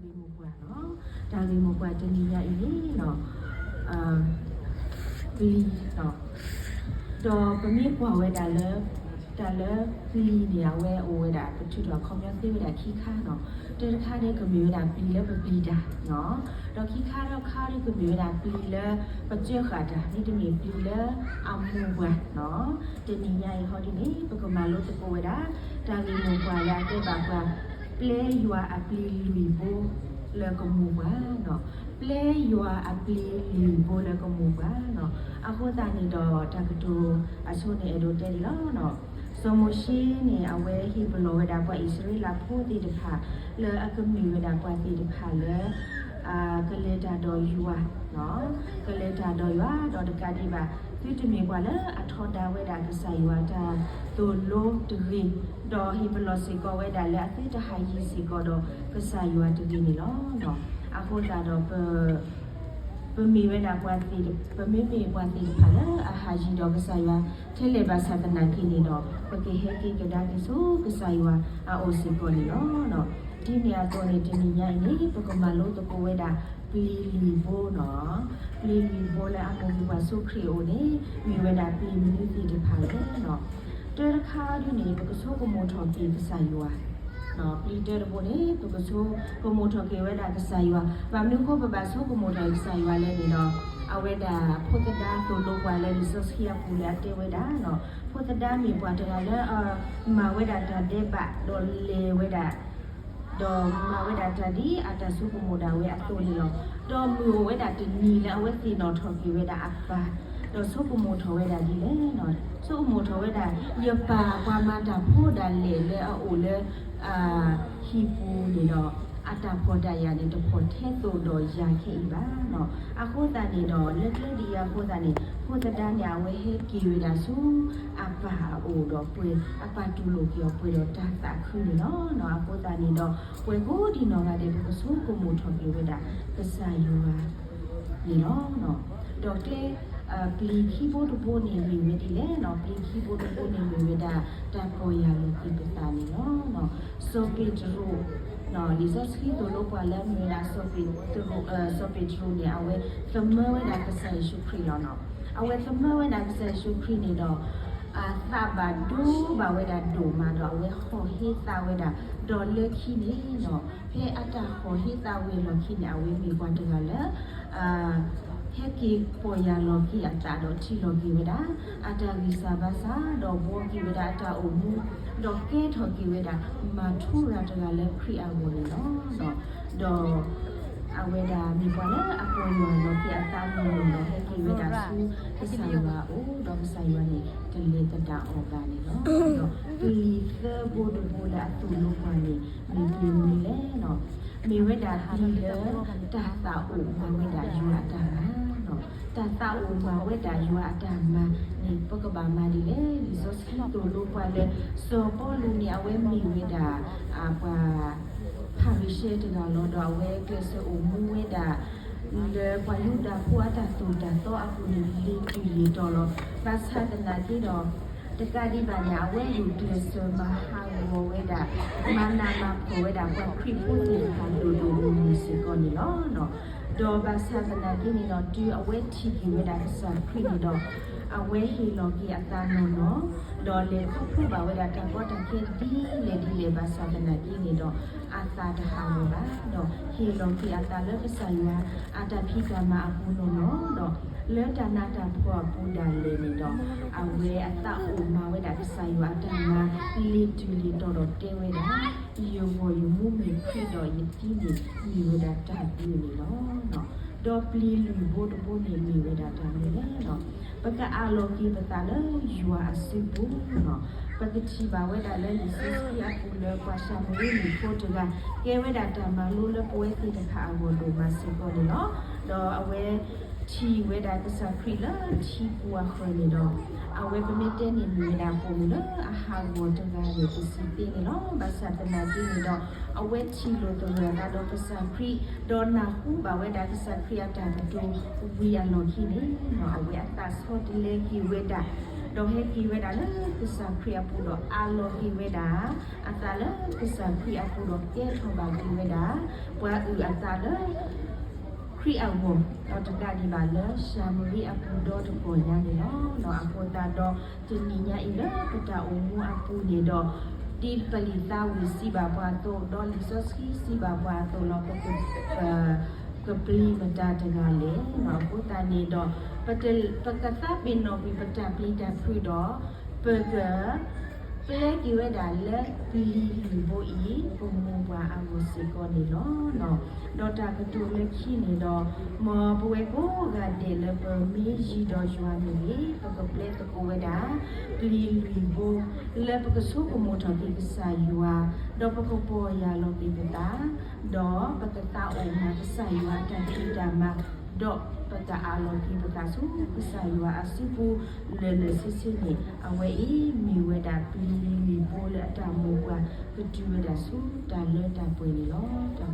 ဒီမကွာနော်ဒါဒီမကွာတနည်းရအင်းနော်ဘီနော်တော့ပမေကွာဝဲတာလဲဘီနေရဝဲအိုဝဲတာပထူတော့ခေါင်းရသေးဝဲတာခိခါနော်တဲ့ခါတဲ့ကမျိုးတာဘီလဲဘီတာနော်တော့ခိခါတော့ခါတဲ့ကမျိုးတာဘီလဲပကြက်ခါတာဒီတမီဘီလဲအမှုဝဲနော်တနည်းရဟောဒီနေပကမာလို့တကိုဝဲတာဒါဒီမကွာလာတဲ့ပါကွာ play your apply luibo le komuwa no play your apply luibo le komuwa no ako tani do takto aso ne edo te lo no so mo shi ni awe hi blo da kwa israel la pho ti de kha le akami da kwa ti de kha leကလေးတာတော့ယူอ่ะเนาะကလေးတာတော့ယူတော့တကတိပါသူတမီกว่าละအထောတာဝဲတာကဆိုင်ဝါတာတူလိုတရီတော့ဟီဘလောစီကောဝဲတာလေအသိတဟိုင်ကြီးစီကောတော့ကဆိုင်ဝါတရီနေလောเนาะအခုတာတော့ပမီဝဲတာပွားတီပမီမီပွားတီဖာလာအဟာကြီးတော့ကဆိုင်ဝါထဲလေပါသဒနာကိနေတော့ပကေဟေကိကဒါကိဆိုကဆိုင်ဝါအိုစီကောနေလောเนาะဒီနေရာကိုနေတင်ညိုင်းနေပကမလို့တကိုဝဲတာပလီလီဘိုနော်ပလီလီဘိုလည်းအမေကဆုခရီအိုနေမိဝဲတာပလီမီနီတီဒီဖာလေနော်တဲခါဒီနေပကဆုကမိုထော်ပြေကဆိုင်ရွာနော်ပလီတဲဘိုနေပကဆုကမိုထော်ကေဝဲတာကဆိုင်ရွာဘာမျိုးကိုပပဆုကမိုထော်ကဆိုင်ရွာလဲနေတော့အဝဲတာဖို့တဒါတိုလိုကွာလဲဆိုစီယာပူလာတဲဝဲတာနော်ဖို့တဒါမြေပွားတယ်လဲမဝဲတာတဲ့ပါဒေါ်လေဝဲတာတော့မဝဲတာတဒီအတဆုကမိုဒါဝဲအတူလီလောတော့မူဝဲတာတနီလာဝဲစီနော်ထော်ကီဝဲတာအပါတော့ဆုကမိုထော်ဝဲတာဒီလေနော်ဆုကမိုထော်ဝဲတာရပါကွာမတာဖို့တာလေလေအိုလေဟီပူနေတော့အတာဖို့တာရနေတော့ဖို့ထဲတူတော့ရခိပါနော်အခုတန်နေတော့လက်လက်ဒီရဖို့တာနေဖို့တန်းညာဝဲဟဲကီဝဲတာစုအပါအိုတော့ပွေအပါတူလို့ပြောပွေတော့တာတာခူးနော်နော်အခုတန်နေတော့ပွေကိုဒီနော်ကတဲ့ပစုကိုမိုထော်ပြေဝဲတာကစားယူပါဒီနော်နော်တော့တဲ့ပလီခီဘိုဒ်ဘိုနေမီဝဲဒီလေနော်ပလီခီဘိုဒ်ဘိုနေမီဝဲတာတာပေါ်ရလို့ဒီပတာနေနော်နော်ဆိုပီဒရိုနော်လီဇာစခီတိုလိုပါလာမီလာဆိုပီဒရိုနေအဝဲသမဝဲတာကစားရှုခရီလောနော်အဝဲသမဝဲတာကစားရှုခရီနေတော့သာဘာဒူဘာဝဲတာဒူမာတော့ဝဲခေါ်ဟေးသာဝဲတာဒေါ်လက်ခီနေနော်ဖဲအတာခေါ်ဟေးသာဝဲလို့ခီနေအဝဲမိကွာတကလည်းဟက်ကီပေါ်ရလော်ကီအတာတော့ချီလော်ကီဝဒါအတာဂီစာဘာစာတော့ဘောကီဝဒါအတာအုံမှုတော့ကဲထော်ကီဝဒါမထူရတကလည်းခရီအဝလို့နော်တော့အဝဲဒါမိပွားလဲအပေါ်ရလော်ကီအတာလို့တော့ဟက်ကီဝဒါဆူကဆိုင်ဝါအိုတော့ဆိုင်ဝါနေတလေတတာအော်ကနေနော်တော့ဒီသဘောဒဘောလာတူလို့ပါနေမိပြမီလဲနော်မိဝဒါဒီလေတာတာအိုမဝဒါယူအတာနော်တာတာအိုမဝဒါယူအတာမနေပကဘာမဒီလေဒီဆိုစတူလို့ပါလေဆိုပေါ်လူနေအဝဲမိဝဒါအပါဟာရီရှေတကလောတော့ဝဲကလစ်အိုမူဝဒါle payuda kuata tuda to aku ni li tolo pasha tana ti do tekadi banya we yu pleso ma ha wo we da mana ma ko we da kwa kri pu ti ha do ni se ko ni lo no do pasha tana ti ni no tu awe ti ki we da sa kri ni do awe hi lo ki ata no do le phu ba we da ta ko ta ke di le pasha tana ti ni do ata da ha lo ba do hi lo ki ata le sa yu ata phi ka ma apu no do le ta na ta pho pu da le ni do awe ata o ma we da sa yu ata ma li tu li do te we da yo wo yu mu me phi do yi ti ni we da ta pi ni lo no do pli lu bo do bo ni mi we da ta ni le no pa ka a lo ki pa ta le yu a si bu noပကတိပါဝဲတာလဲဒီစစ်စီအပူလဲကွာရှာမလို့ဒီဖို့တကကဲဝဲတာတမလို့လဲပွဲစီတခါအဝလို့မစစ်ပေါ်တယ်နော်တော့အဝဲ ชีเวดากษาครีเลชีปัวคนนี่ดอกเอาไว้เป็นเมตเตนี่มีเวดาปูเลอาหารวัวตงาอยู่ที่สิตีนี่เนาะภาษาตนาจีนี่ดอกเอาไว้ชีโลตัวเรือดอกภาษาครีดอนนาคูบาเวดากษาครีอาจารย์ดูวิอันโนคีนี่เนาะเอาไว้อัตตาสอติเลกีเวดาดอกเฮกีเวดาเลภาษาครีอาปูดอกอาโลกีเวดาอัตตาเลภาษาครีอาปูดอกเจทองบากีเวดาว่าอัตตาเลครีเอาวงเราจะการดีบาเลชามรีอาปูดอตะโกนยานี่เนาะเราอาปูตาดอจึงมีญาอีเลปะตาโอมูอาปูนี่ดอดีปลิตาวิสิบาบาโตดอลิซอสคีสิบาบาโตเราก็กปรีมตาตะกาเลเราปูตานี่ดอปะเตลปะกะตาปินโนปิปะตาปลีตาฟรีดอเปเกเปลกิเวดาเลปีลิโบอีปมงวาอาวุสิกอนี่เนาะดอตากตูเลขี้นี่ดอมอปเวโกกาเดเลเปมีจีดอจวานี่ปะกเปลตะโกเวดาปีลิโบเลปะกสุกโมทอกิกษายัวดอปะกปอยาโลกิปตาดอปะกตาโอมากษายัวตันติดามาดอกปะตาอาโลกิปตาสุกุสายัวอาสิปูเลซิซินี่เอาไว้มีเวดาปีลีโบเลตาโมกว่าปะจูเวดาสุตาเลตาปุยนี่เนาะตา